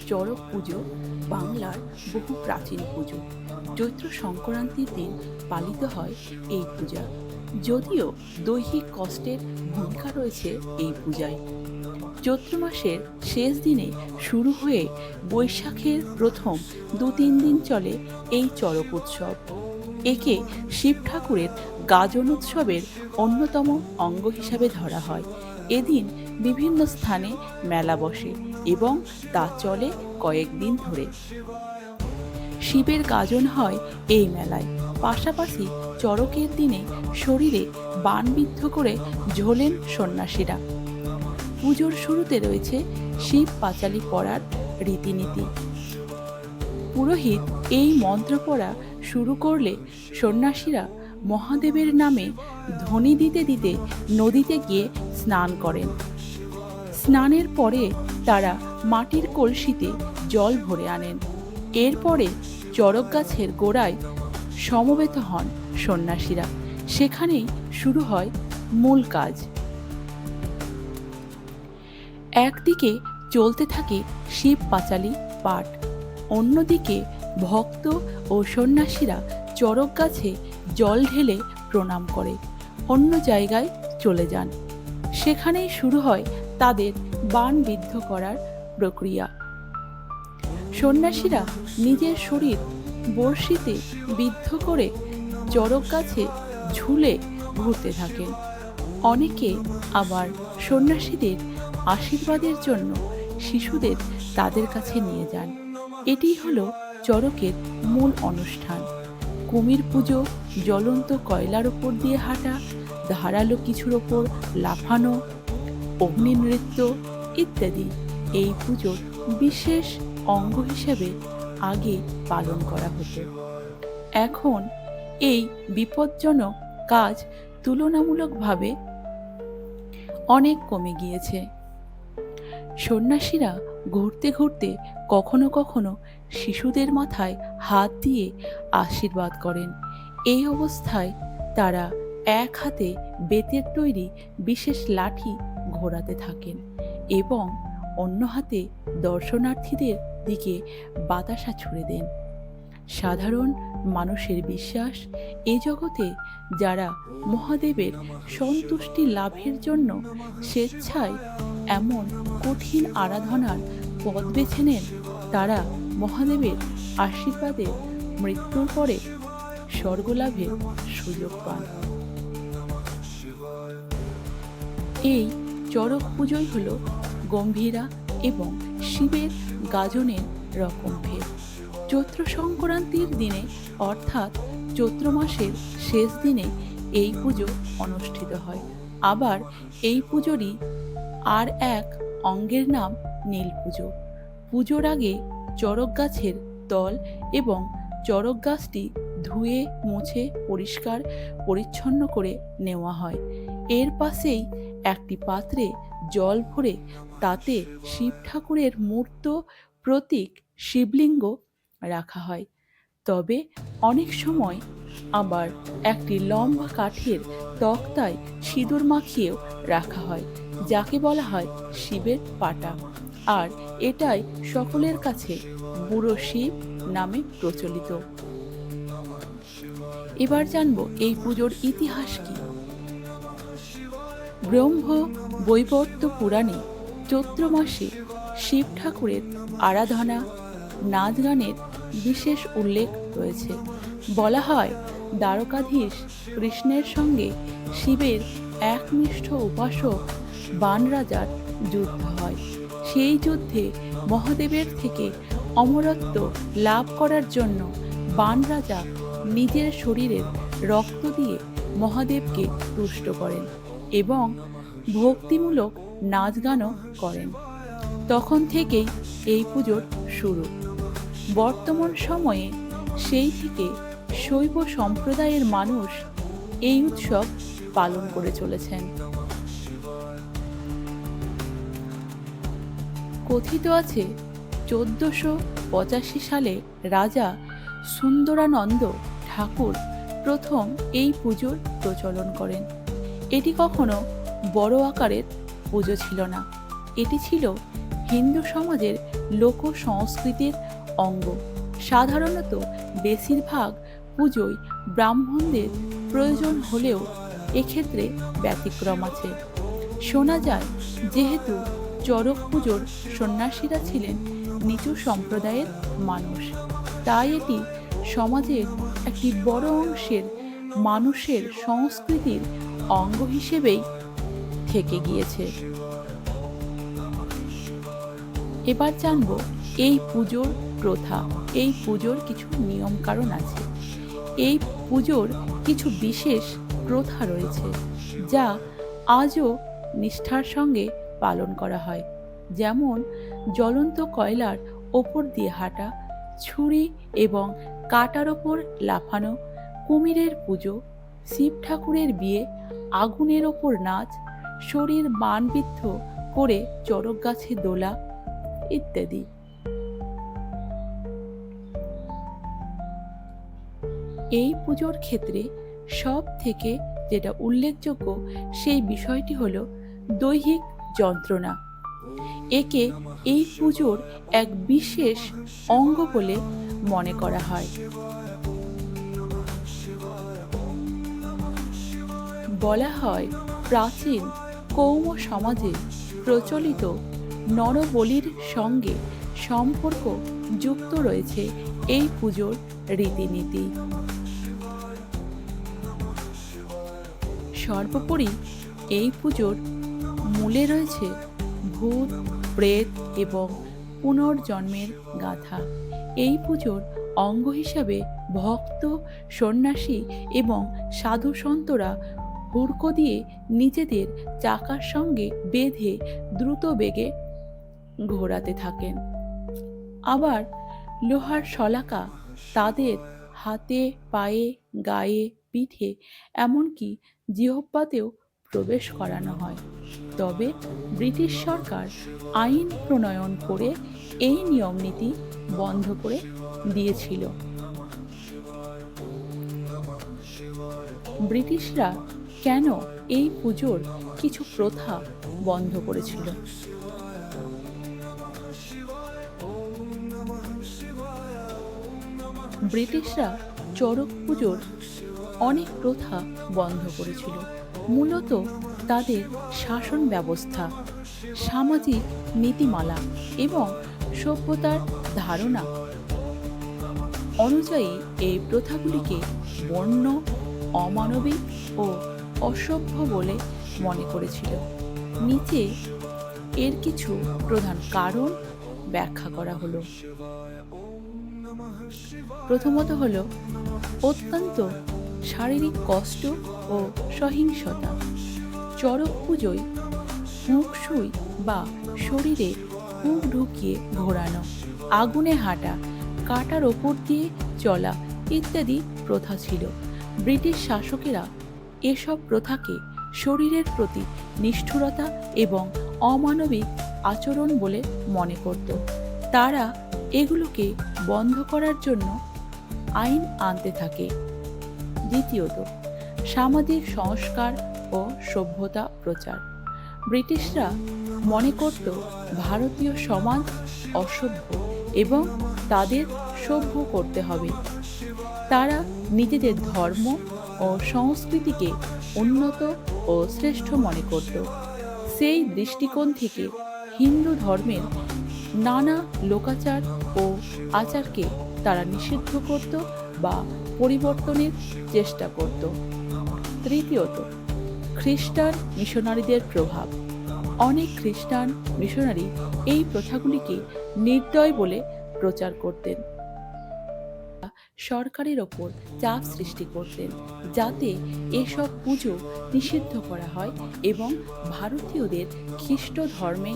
চড়ক পুজো বাংলার বহু প্রাচীন পুজো। চৈত্র সংক্রান্তির দিন পালিত হয় এই পূজা। যদিও দৈহিক কষ্টের ভূমিকা রয়েছে এই পূজায়। চৈত্র মাসের শেষ দিনে শুরু হয়ে বৈশাখের প্রথম 2-3 দিন চলে এই চড়ক উৎসব। একে শিব ঠাকুরের গাজন উৎসবের অন্যতম অঙ্গ হিসাবে ধরা হয়। এদিন বিভিন্ন স্থানে মেলা বসে এবং তা চলে কয়েকদিন ধরে। শিবের গাজন হয় এই মেলায়। পাশাপাশি চড়কের দিনে শরীরে বাণবিদ্ধ করে ঝোলেন সন্ন্যাসীরা। পুজোর শুরুতে রয়েছে শিব পাঁচালী পড়ার রীতিনীতি। পুরোহিত এই মন্ত্র পড়া শুরু করলে সন্ন্যাসীরা মহাদেবের নামে ধ্বনি দিতে দিতে নদীতে গিয়ে স্নান করেন। স্নানের পরে তারা মাটির কলসিতে জল ভরে আনেন। এরপরে চড়ক গাছের গোড়ায় সমবেত হন সন্ন্যাসীরা। সেখানেই শুরু হয় মূল কাজ। একদিকে চলতে থাকে শিব পাঁচালী পাঠ, অন্যদিকে ভক্ত ও সন্ন্যাসীরা চড়ক গাছে জল ঢেলে প্রণাম করে অন্য জায়গায় চলে যান। সেখানেই শুরু হয় তাদের বাণবিদ্ধ করার প্রক্রিয়া। সন্ন্যাসীরা নিজের শরীর বড়শিতে বিদ্ধ করে চড়ক গাছে ঝুলে ঘুরতে থাকেন। অনেকে আবার সন্ন্যাসীদের আশীর্বাদের জন্য শিশুদের তাদের কাছে নিয়ে যান। এটি হলো চড়কের মূল অনুষ্ঠান। কুমির পুজো, জ্বলন্ত কয়লার ওপর দিয়ে হাঁটা, ধারালো কিছুর ওপর লাফানো, অগ্নি নৃত্য ইত্যাদি এই পুজোর বিশেষ অঙ্গ হিসেবে আগে পালন করা হতো। এখন এই বিপজ্জনক কাজ তুলনামূলকভাবে অনেক কমে গিয়েছে। সন্ন্যাসীরা ঘুরতে ঘুরতে কখনো কখনো শিশুদের মাথায় হাত দিয়ে আশীর্বাদ করেন। এই অবস্থায় তারা এক হাতে বেতের তৈরি বিশেষ লাঠি ঘোরাতে থাকেন এবং অন্য হাতে দর্শনার্থীদের দিকে বাতাসা ছুড়ে দেন। সাধারণ মানুষের বিশ্বাস, এ জগতে যারা মহাদেবের সন্তুষ্টি লাভের জন্য স্বেচ্ছায় এমন কঠিন আরাধনার পথ বেছে নেন, তারা মহাদেবের আশীর্বাদে মৃত্যুর পরে স্বর্গলাভের সুযোগ পান। এই চড়ক পুজোই হল গম্ভীরা এবং শিবের গাজনের রকম ভেদ। চৈত্র সংক্রান্তির দিনে অর্থাৎ চৈত্র মাসের শেষ দিনে এই পুজো অনুষ্ঠিত হয়। আবার এই পুজোরই আর এক অঙ্গের নাম নীল পুজো। পুজোর আগে চড়ক গাছের তল এবং চড়ক গাছটি ধুয়ে মুছে পরিষ্কার পরিচ্ছন্ন করে নেওয়া হয়। এর পাশেই একটি পাত্রে জল ভরে তাতে শিব ঠাকুরের মূর্ত প্রতীক শিবলিঙ্গ রাখা হয়। তবে অনেক সময় আবার একটি লম্বা কাঠের তক্তায় সিঁদুর মাখিয়েও রাখা হয়, যাকে বলা হয় শিবের পাটা। আর এটাই সকলের কাছে বুড়ো শিব নামে প্রচলিত। এবার জানবো এই পুজোর ইতিহাস কি। ব্রহ্ম বৈবর্ত পুরাণে চৈত্র মাসে শিব ঠাকুরের আরাধনা, নাচ গানের বিশেষ উল্লেখ রয়েছে। বলা হয় দ্বারকাধীশ কৃষ্ণের সঙ্গে শিবের একনিষ্ঠ উপাসক বান রাজার যুদ্ধ হয়। সেই যুদ্ধে মহাদেবের থেকে অমরত্ব লাভ করার জন্য বান রাজা নিজের শরীরের রক্ত দিয়ে মহাদেবকে তুষ্ট করেন এবং ভক্তিমূলক নাচ গানও করেন। তখন থেকেই এই পুজোর শুরু। বর্তমান সময়ে সেই থেকে শৈব সম্প্রদায়ের মানুষ এই উৎসব পালন করে চলেছেন। কথিত আছে 1485 সালে রাজা সুন্দরানন্দ ঠাকুর প্রথম এই পুজোর প্রচলন করেন। এটি কখনো বড় আকারের পুজো ছিল না। এটি ছিল হিন্দু সমাজের লোক সংস্কৃতির অঙ্গ। সাধারণত বেশিরভাগ পুজোয় ব্রাহ্মণদের প্রয়োজন হলেও এক্ষেত্রে ব্যতিক্রম আছে। শোনা যায়, যেহেতু চড়ক পুজোর সন্ন্যাসীরা ছিলেন নিচু সম্প্রদায়ের মানুষ, তাই এটি সমাজের একটি বড় অংশের মানুষের সংস্কৃতির অঙ্গ হিসেবেই থেকে গিয়েছে। এবার জানব এই পুজোর প্রথা, এই পুজোর কিছু নিয়ম কারণ আছে। এই পুজোর কিছু বিশেষ প্রথা রয়েছে যা আজও নিষ্ঠার সঙ্গে পালন করা হয়। যেমন জ্বলন্ত কয়লার ওপর দিয়ে হাঁটা, ছুরি এবং কাটার ওপর লাফানো, কুমিরের পুজো, শিব ঠাকুরের বিয়ে, আগুনের ওপর নাচ, শরীর বানবিদ্ধ করে চড়ক গাছে দোলা ইত্যাদি। এই পুজোর ক্ষেত্রে সব থেকে যেটা উল্লেখযোগ্য সেই বিষয়টি হলো দৈহিক যন্ত্রণা। একে এই পুজোর এক বিশেষ অঙ্গ বলে মনে করা হয়। বলা হয়, প্রাচীন কৌম সমাজে প্রচলিত নরবলির সঙ্গে সম্পর্ক যুক্ত রয়েছে এই পুজোর রীতিনীতি। সর্বোপরি এই পুজোর মূলে রয়েছে ভূত, প্রেত এবং পুনর্জন্মের গাথা। এই পুজোর অঙ্গ হিসাবে ভক্ত, সন্ন্যাসী এবং সাধু সন্তরা হুড়কো দিয়ে নিজেদের চাকার সঙ্গে বেঁধে দ্রুত বেগে ঘোরাতে থাকেন। আবার লোহার শলাকা তাদের হাতে, পায়ে, গায়ে, পিঠে, এমনকি জিহ্বাতেও প্রবেশ করানো হয়। তবে ব্রিটিশ সরকার আইন প্রণয়ন করে এই নিয়ম নীতি বন্ধ করে দিয়েছিল। ব্রিটিশরা কেন এই পুজোর কিছু প্রথা বন্ধ করেছিল? ব্রিটিশরা চড়ক পুজোর অনেক প্রথা বন্ধ করেছিল। মূলত তাদের শাসন ব্যবস্থা, সামাজিক নীতিমালা এবং সভ্যতার ধারণা অনুযায়ী এই প্রথাগুলিকে বন্য, অমানবিক ও অসভ্য বলে মনে করেছিল। নিচে এর কিছু প্রধান কারণ ব্যাখ্যা করা হলো। প্রথমত হলো অত্যন্ত শারীরিক কষ্ট ও সহিংসতা। চড়ক পুজোয় মুখ সুই বা শরীরে হুক ঢুকিয়ে ঘোরানো, আগুনে হাঁটা, কাটার ওপর দিয়ে চলা ইত্যাদি প্রথা ছিল। ব্রিটিশ শাসকেরা এসব প্রথাকে শরীরের প্রতি নিষ্ঠুরতা এবং অমানবিক আচরণ বলে মনে করত। তারা এগুলোকে বন্ধ করার জন্য আইন আনতে থাকে। দ্বিতীয়ত, সামাজিক সংস্কার ও সভ্যতা প্রচার। ব্রিটিশরা মনে করত ভারতীয় সমাজ অসভ্য এবং তাদের সভ্য করতে হবে। তারা নিজেদের ধর্ম ও সংস্কৃতিকে উন্নত ও শ্রেষ্ঠ মনে করত। সেই দৃষ্টিকোণ থেকে হিন্দু ধর্মের নানা লোকাচার ও আচারকে তারা নিষিদ্ধ করত বা পরিবর্তনের চেষ্টা করত। তৃতীয়ত, খ্রিস্টান মিশনারিদের প্রভাব। অনেক খ্রিস্টান মিশনারি এই প্রথাগুলিকে নির্দয় বলে প্রচার করতেন। সরকারের ওপর চাপ সৃষ্টি করতেন যাতে এসব পুজো নিষিদ্ধ করা হয় এবং ভারতীয়দের খ্রিস্ট ধর্মে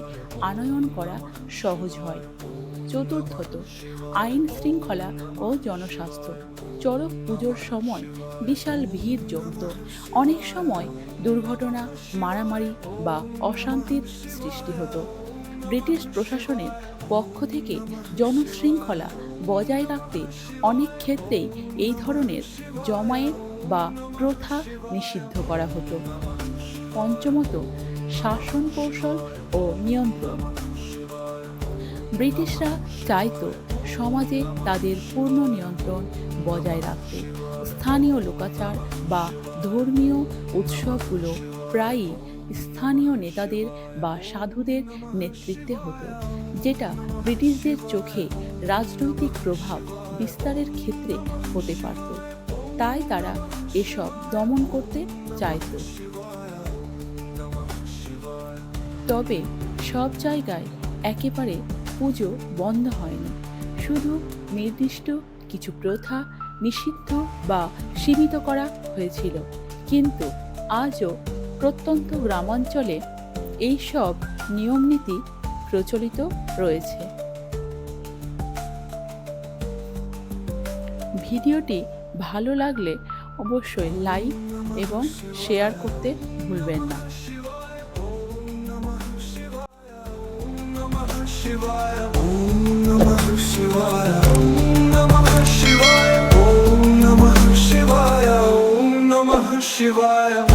আনয়ন করা সহজ হয়। চতুর্থত, আইন শৃঙ্খলা ও জনস্বাস্থ্য। চড়ক পুজোর সময় বিশাল ভিড় জমত। অনেক সময় দুর্ঘটনা, মারামারি বা অশান্তির সৃষ্টি হতো। ব্রিটিশ প্রশাসনের পক্ষ থেকে জনশৃঙ্খলা বজায় রাখতে অনেক ক্ষেত্রেই এই ধরনের জমায়েত বা প্রথা নিষিদ্ধ করা হতো। পঞ্চমত, শাসন কৌশল ও নিয়ন্ত্রণ। ব্রিটিশরা চাইতো সমাজে তাদের পূর্ণ নিয়ন্ত্রণ বজায় রাখতে। স্থানীয় লোকাচার বা ধর্মীয় উৎসবগুলো প্রায়ই স্থানীয় নেতাদের বা সাধুদের নেতৃত্বে হতো, যেটা ব্রিটিশদের চোখে রাজনৈতিক প্রভাব বিস্তারের ক্ষেত্রে হতে পারত। তাই তারা এসব দমন করতে চাইত। তবে সব জায়গায় একেবারে পুজো বন্ধ হয়নি। শুধু নির্দিষ্ট কিছু প্রথা নিষিদ্ধ বা সীমিত করা হয়েছিল। কিন্তু আজও প্রত্যন্ত গ্রামাঞ্চলে এইসব নিয়মনীতি প্রচলিত রয়েছে। ভিডিওটি ভালো লাগলে অবশ্যই লাইক এবং শেয়ার করতে ভুলবেন না। Shivaya, Om Namah Shivaya, Om Namah Shivaya, Om Namah Shivaya, Om Namah Shivaya.